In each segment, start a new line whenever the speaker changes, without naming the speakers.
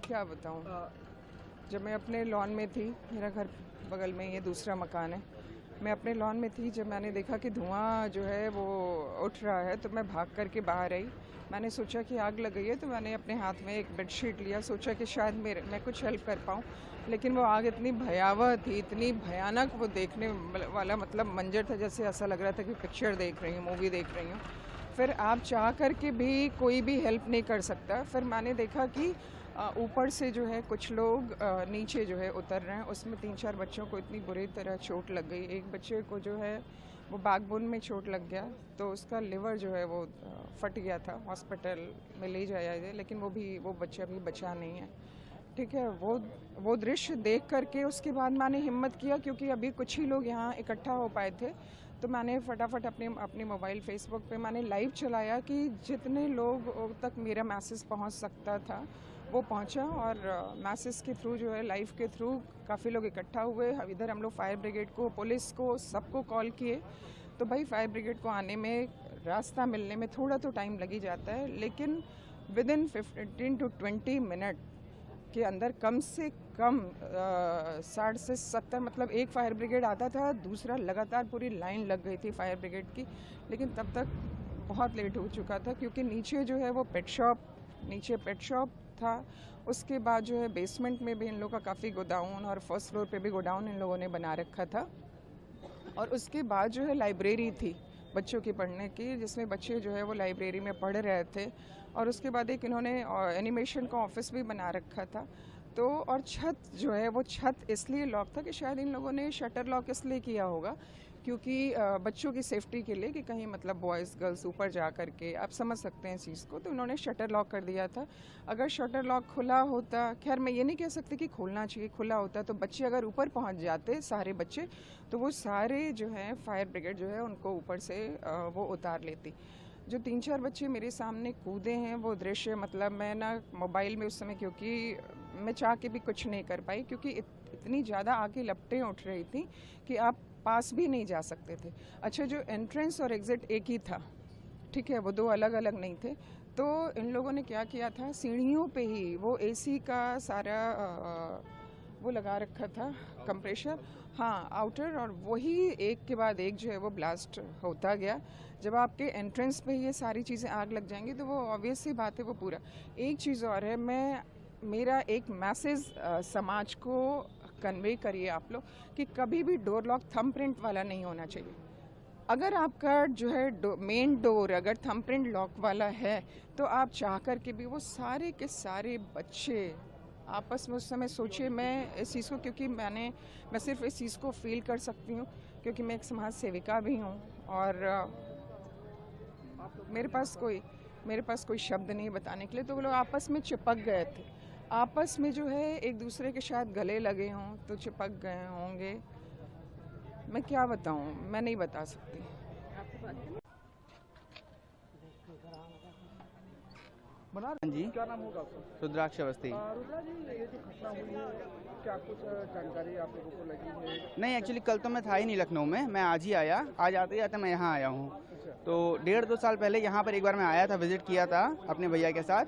क्या बताऊं। जब मैं अपने लॉन में थी, मेरा घर बगल में ये दूसरा मकान है, मैं अपने लॉन में थी, जब मैंने देखा कि धुआं जो है वो उठ रहा है तो मैं भाग करके बाहर आई। मैंने सोचा कि आग लग गई है, तो मैंने अपने हाथ में एक बेडशीट लिया, सोचा कि शायद मैं कुछ हेल्प कर पाऊँ। लेकिन वो आग इतनी भयावह थी, इतनी भयानक, वो देखने वाला मतलब मंजर था, जैसे ऐसा लग रहा था कि पिक्चर देख रही हूँ, मूवी देख रही हूँ। फिर आप चाह करके भी कोई भी हेल्प नहीं कर सकता। फिर मैंने देखा कि ऊपर से जो है कुछ लोग नीचे जो है उतर रहे हैं। उसमें 3-4 बच्चों को इतनी बुरी तरह चोट लग गई। एक बच्चे को जो है वो बैकबोन में चोट लग गया, तो उसका लिवर जो है वो फट गया था, हॉस्पिटल में ले जाया है, लेकिन वो बच्चा भी बचा नहीं है। ठीक है, वो दृश्य देख करके उसके बाद मैंने हिम्मत किया, क्योंकि अभी कुछ ही लोग यहाँ इकट्ठा हो पाए थे, तो मैंने फटाफट अपने मोबाइल फेसबुक पे मैंने लाइव चलाया कि जितने लोग तक मेरा मैसेज पहुँच सकता था वो पहुंचा। और मैसेज के थ्रू जो है, लाइव के थ्रू काफ़ी लोग इकट्ठा हुए। इधर हम लोग फायर ब्रिगेड को, पुलिस को, सबको कॉल किए। तो भाई फायर ब्रिगेड को आने में, रास्ता मिलने में थोड़ा तो टाइम लग ही जाता है, लेकिन विद इन 15 to 20 मिनट के अंदर कम से कम 60 से 70, मतलब एक फायर ब्रिगेड आता था, दूसरा लगातार पूरी लाइन लग गई थी फायर ब्रिगेड की। लेकिन तब तक बहुत लेट हो चुका था, क्योंकि नीचे जो है वो नीचे पेट शॉप था। उसके बाद जो है बेसमेंट में भी इन लोगों का काफ़ी गोडाउन, और फर्स्ट फ्लोर पे भी गोडाउन इन लोगों ने बना रखा था। और उसके बाद जो है लाइब्रेरी थी बच्चों की पढ़ने की, जिसमें बच्चे जो है वो लाइब्रेरी में पढ़ रहे थे। और उसके बाद एक इन्होंने एनिमेशन का ऑफिस भी बना रखा था। तो और छत जो है वो छत इसलिए लॉक था कि शायद इन लोगों ने शटर लॉक इसलिए किया होगा क्योंकि बच्चों की सेफ्टी के लिए, कि कहीं मतलब बॉयज़ गर्ल्स ऊपर जा करके, आप समझ सकते हैं इस चीज़ को, तो उन्होंने शटर लॉक कर दिया था। अगर शटर लॉक खुला होता, खैर मैं ये नहीं कह सकती कि खोलना चाहिए, खुला होता तो बच्चे अगर ऊपर पहुंच जाते, सारे बच्चे, तो वो सारे जो हैं फायर ब्रिगेड जो है उनको ऊपर से वो उतार लेती। जो 3-4 बच्चे मेरे सामने कूदे हैं, वो दृश्य, मतलब मैं ना मोबाइल में उस समय, क्योंकि मैं चाह के भी कुछ नहीं कर पाई, क्योंकि इतनी ज़्यादा आग की लपटें उठ रही थी कि आप पास भी नहीं जा सकते थे। अच्छा, जो एंट्रेंस और एग्ज़िट एक ही था, ठीक है, वो दो अलग अलग नहीं थे। तो इन लोगों ने क्या किया था, सीढ़ियों पे ही वो एसी का सारा वो लगा रखा था, कंप्रेशर, हाँ, आउटर, और वही एक के बाद एक जो है वो ब्लास्ट होता गया। जब आपके एंट्रेंस पे ये सारी चीज़ें आग लग जाएंगी तो वो ऑब्वियस सी बात है, वो पूरा। एक चीज़ और है, मेरा एक मैसेज समाज को कन्वे करिए आप लोग, कि कभी भी डोर लॉक थंबप्रिंट वाला नहीं होना चाहिए। अगर आपका जो है मेन डोर अगर थंबप्रिंट लॉक वाला है, तो आप चाह कर के भी, वो सारे के सारे बच्चे आपस में उस समय सोचिए। मैं इस चीज़ को, क्योंकि मैं सिर्फ इस चीज़ को फील कर सकती हूँ, क्योंकि मैं एक समाज सेविका भी हूँ, और मेरे पास कोई शब्द नहीं बताने के लिए। तो वो लोग आपस में चिपक गए थे, आपस में जो है एक दूसरे के शायद गले लगे हों, तो चिपक गए होंगे। मैं क्या बताऊं, मैं नहीं बता सकती।
जी,
क्या नाम होगा आपका?
रुद्राक्ष अवस्थी।
रुद्रा जी, ये जो घटना हुई है, क्या कुछ जानकारी आप लोगों को लगी है?
नहीं, एक्चुअली कल तो मैं था ही नहीं लखनऊ में, मैं आज ही आया। आज आते जाते मैं यहाँ आया हूँ। तो 1.5-2 साल पहले यहाँ पर एक बार मैं आया था, विजिट किया था अपने भैया के साथ।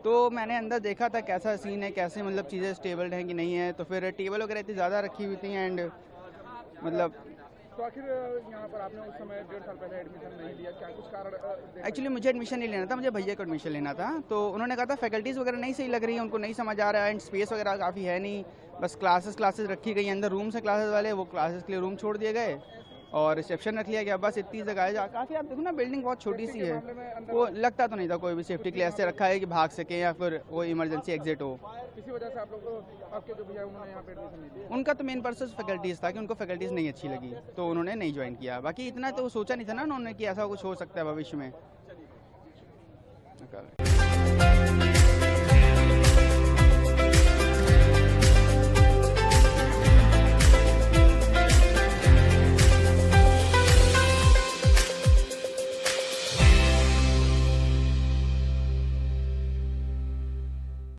तो मैंने अंदर देखा था कैसा सीन है, कैसे मतलब चीज़ें स्टेबल हैं कि नहीं है। तो फिर टेबल वगैरह इतनी ज़्यादा रखी हुई थी, एंड मतलब
तो आखिर यहाँ पर आपने उस समय 1.5 साल पहले एडमिशन नहीं लिया, क्या कुछ कारण?
एक्चुअली मुझे एडमिशन नहीं लेना था, मुझे भैया को एडमिशन लेना था। तो उन्होंने कहा था फैकल्टीज़ वगैरह नहीं सही लग रही है, उनको नहीं समझ आ रहा है, एंड स्पेस वगैरह काफ़ी है नहीं, बस क्लासेस रखी गई, अंदर रूम्स है क्लासेस वाले, वो क्लासेस के लिए रूम छोड़ दिए गए और रिसेप्शन रख लिया गया, बस इतनी जगह है। काफ़ी, आप देखो ना, बिल्डिंग बहुत छोटी सी है, वो लगता तो नहीं था कोई भी सेफ्टी के लिए ऐसे रखा है कि भाग सके या फिर वो इमरजेंसी एग्जिट हो।
इसी वजह से आप लोग को, आपके जो भैया उन्होंने यहाँ पे एडमिशन नहीं लिया?
उनका तो मेन पर्पस फैकल्टीज़ था कि उनको फैकल्टीज़ नहीं अच्छी लगी, तो उन्होंने नहीं ज्वाइन किया। बाकी इतना तो सोचा नहीं था ना उन्होंने कि ऐसा कुछ हो सकता है भविष्य में।